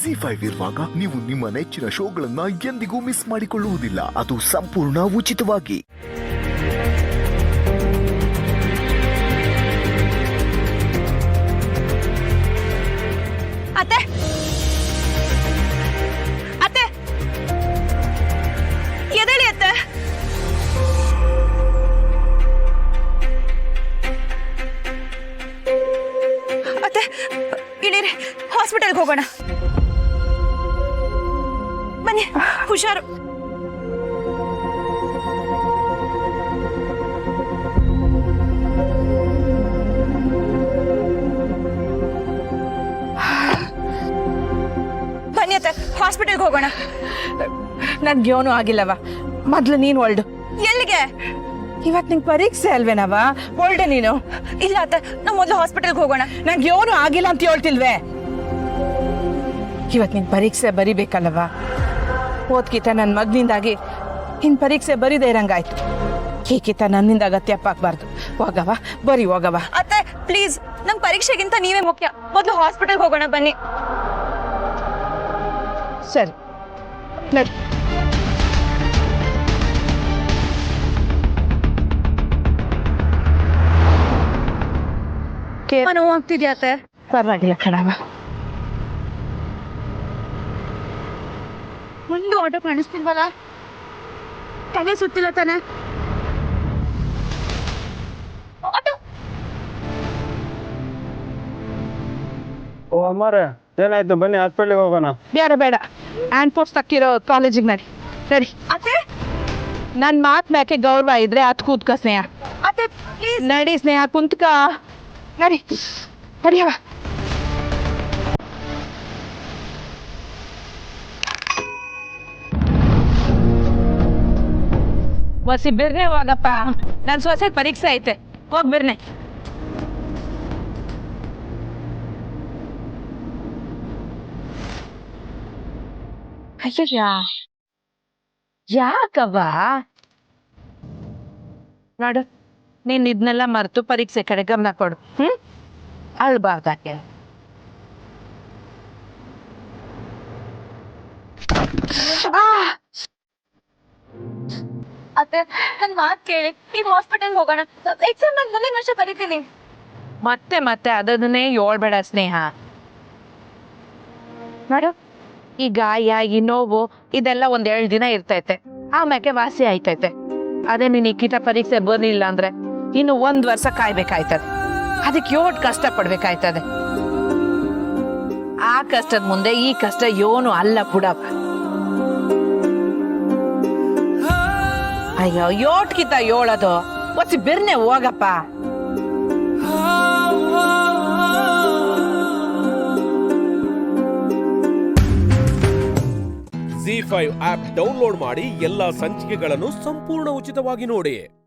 ಜಿ5 ಇರುವಾಗ ನೀವು ನಿಮ್ಮ ನೆಚ್ಚಿನ ಶೋಗಳನ್ನ ಎಂದಿಗೂ ಮಿಸ್ ಮಾಡಿಕೊಳ್ಳುವುದಿಲ್ಲ. ಅದು ಸಂಪೂರ್ಣ ಉಚಿತವಾಗಿ. ಅತ್ತೆ ಅತ್ತೆ ಎದಳಿ ಅತ್ತೆ. ಅತ್ತೆ ಇಡೀರಿ, ಹಾಸ್ಪಿಟಲ್ಗೆ ಹೋಗೋಣ ಬನ್ನಿ. ಹುಷಾರು. ಬನ್ನಿ ಅತ್ತೆ, ಹಾಸ್ಪಿಟಲ್ಗೆ ಹೋಗೋಣ. ನನ್ಗೇನು ಆಗಿಲ್ಲವ. ಮೊದ್ಲು ನೀನು ಹೊಲ್ಡು. ಎಲ್ಲಿಗೆ? ಇವತ್ತು ನಿಂಗೆ ಪರೀಕ್ಷೆ ಅಲ್ವೇನವ? ಹೊಲ್ಡೆ ನೀನು. ಇಲ್ಲ ಅತ್ತೆ, ನಾವು ಮೊದಲು ಹಾಸ್ಪಿಟಲ್ಗೆ ಹೋಗೋಣ. ನಂಗೇನು ಆಗಿಲ್ಲ ಅಂತ ಹೇಳ್ತಿಲ್ವೇ? ಇವತ್ತು ನಿನ್ ಪರೀಕ್ಷೆ ಬರಿಬೇಕಲ್ಲವ. ಓದ್ಕಿತ ನನ್ನ ಮಗನಿಂದಾಗಿ ನಿನ್ ಪರೀಕ್ಷೆ ಬರಿದೇ ಇರಂಗಾಯ್ತು. ಈಕಿತ ನನ್ನಿಂದ ಅಗತ್ಯ ಆಗ್ಬಾರ್ದು. ಹೋಗವ, ಬರಿ ಹೋಗವ. ಅತ್ತೆ ಪ್ಲೀಸ್, ನಮ್ ಪರೀಕ್ಷೆಗಿಂತ ನೀವೇ ಮುಖ್ಯ. ಮೊದಲು ಹಾಸ್ಪಿಟಲ್ಗೆ ಹೋಗೋಣ ಬನ್ನಿ. ಸರಿ ನಡಿ. ನೋವಾಗ್ತಿದ್ಯಾ ಅತ್ತೆ? ಪರವಾಗಿಲ್ಲ ಕಣವ. ಒಂದು ಆಟೋ ಕಾಣಿಸ್ತಿಲ್ವಲ್ಲ? ತಲೆ ಸುತ್ತಿಲ್ಲ ತಾನೆ? ಆಟೋ. ಓ ಅಮ್ಮಾರೆ, ಏನಾಯ್ತು? ಬನ್ನಿ ಹಾಸ್ಪಿಟ್ಲಿಗೆ ಹೋಗೋಣ. ಬೇಡ ಬೇಡ, ಹ್ಯಾಂಡ್ ಪೋಸ್ಟ್ ತಕ್ಕಿರೋ ಕಾಲೇಜಿಗೆ ನಡಿ. ನಡಿ. ಅತ್ತೆ ನನ್ನ ಮಾತು ಮ್ಯಾಕೆ ಗೌರವ ಇದ್ರೆ ಅದು ಕೂತ್ಕ ಸ್ನೇಹ. ಅತ್ತೆ ಪ್ಲೀಸ್. ನಡಿ ಸ್ನೇಹ, ಕುಂತ್ಕ. ನಡಿ ನಡಿಯವ. ಬಸಿ ಬಿರ್ನೆ ಹೋಗಪ್ಪ. ನನ್ನ ಸೊಸೆ ಪರೀಕ್ಷೆ ಐತೆ, ಹೋಗ್ ಬಿರ್ನೆ. ಅಯ್ಯಯ್ಯ, ಯಾಕವ್ವ? ನೋಡು, ನೀನ್ ಇದನ್ನೆಲ್ಲ ಮರೆತು ಪರೀಕ್ಷೆ ಕಡೆ ಗಮನ ಕೊಡು. ಅಳ್ಬಾರ್ದಾಕೆ. ಅತ್ತೆ ನನ್ ಮಾತ್ ಕೇಳಿ, ನೀವು ಹಾಸ್ಪಿಟಲ್ ಹೋಗೋಣ. ಎಕ್ಸಾಮ್ ನಾನು ಮುಂದಿನ ವರ್ಷ ಬರೀತೀನಿ. ಮತ್ತೆ ಮತ್ತೆ ಅದನ್ನೇ ಹೇಳ್ಬೇಡ ಸ್ನೇಹ. ನೋಡು, ಈ ಗಾಯ, ಈ ನೋವು ಇದೆಲ್ಲ ಒಂದ್ 2 ದಿನ ಇರ್ತೈತೆ, ಆಮ್ಯಾಕೆ ವಾಸಿ ಆಯ್ತೈತೆ. ಅದೇ ನೀನ್ ಈ ಕೀಟ ಪರೀಕ್ಷೆ ಬರ್ಲಿಲ್ಲ ಅಂದ್ರೆ ಇನ್ನು 1 ವರ್ಷ ಕಾಯ್ಬೇಕಾಯ್ತದೆ. ಅದಕ್ಕೆ ಯೋಟ್ ಕಷ್ಟ ಪಡ್ಬೇಕಾಯ್ತದೆ. ಆ ಕಷ್ಟದ ಮುಂದೆ ಈ ಕಷ್ಟ ಏನು ಅಲ್ಲ ಬಿಡಪ್ಪ. ಅಯ್ಯೋ, ಯೋಟ್ಕಿತ ಹೇಳೋದು. ಒಚ್ಚಿ ಬಿರ್ನೆ ಹೋಗಪ್ಪ. ಜಿ5 ಆಪ್ ಡೌನ್ಲೋಡ್ ಮಾಡಿ ಎಲ್ಲಾ ಸಂಚಿಕೆಗಳನ್ನು ಸಂಪೂರ್ಣ ಉಚಿತವಾಗಿ ನೋಡಿ.